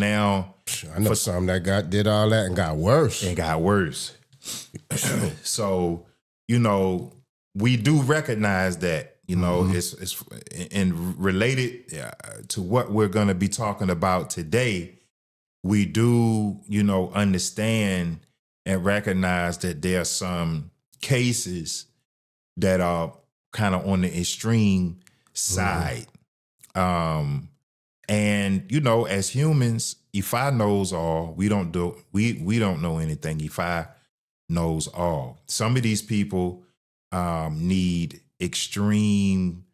now. I know some that did all that and got worse. So, you know, we do recognize that, you know, it's and related to what we're going to be talking about today. We do, you know, understand and recognize that there are some cases that are kind of on the extreme side. And, you know, as humans, Ifa knows all. We don't know anything. Ifa knows all. Some of these people need extreme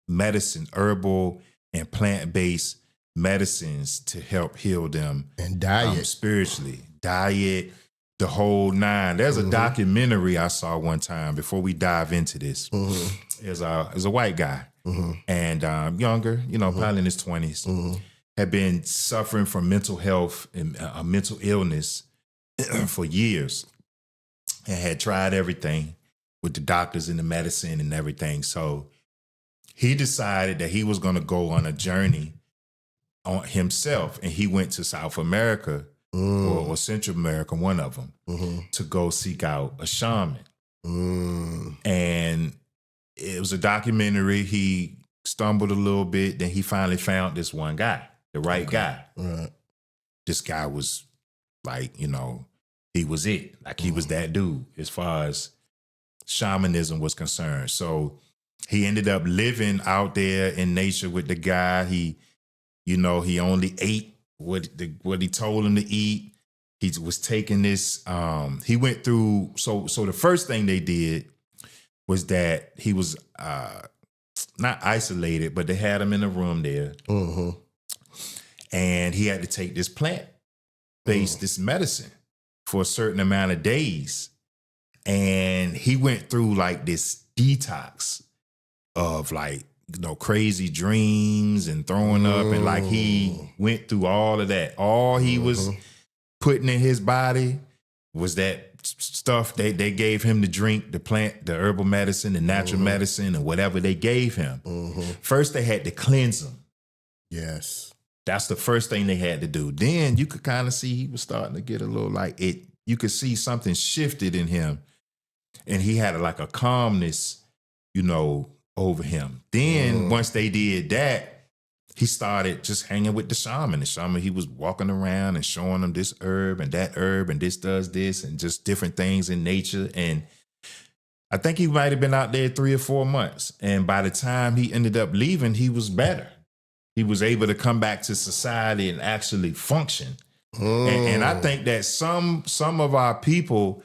medicine, herbal and plant-based medicines to help heal them. And diet. Spiritually. Diet, the whole nine. There's a documentary I saw one time before we dive into this. There's a white guy and younger, you know, probably in his 20s, had been suffering from mental health and mental illness for years and had tried everything with the doctors and the medicine and everything. So he decided that he was going to go on a journey on himself, and he went to South America or Central America, one of them, to go seek out a shaman. And it was a documentary. He stumbled a little bit, then he finally found this one guy, the right guy. Right. This guy was like, you know, he was it. Like he was that dude as far as shamanism was concerned. So he ended up living out there in nature with the guy. He, you know, he only ate what he told him to eat. He was taking this, he went through, so the first thing they did was that he was not isolated, but they had him in a room there. And he had to take this plant-based, this medicine for a certain amount of days. And he went through like this detox of like, you know, crazy dreams and throwing up. And like he went through all of that. All he was putting in his body was that stuff they gave him to drink, the plant, the herbal medicine, the natural medicine, and whatever they gave him. First, they had to cleanse him. Yes. That's the first thing they had to do. Then you could kind of see he was starting to get a little like it. You could see something shifted in him. And he had like a calmness, you know, over him. Then once they did that, he started just hanging with the shaman. The shaman, he was walking around and showing them this herb and that herb and this does this and just different things in nature. And I think he might have been out there 3 or 4 months. And by the time he ended up leaving, he was better. He was able to come back to society and actually function. And I think that some of our people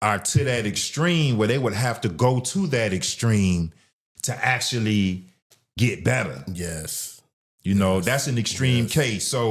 are to that extreme where they would have to go to that extreme to actually get better. Yes. You know, that's an extreme case. So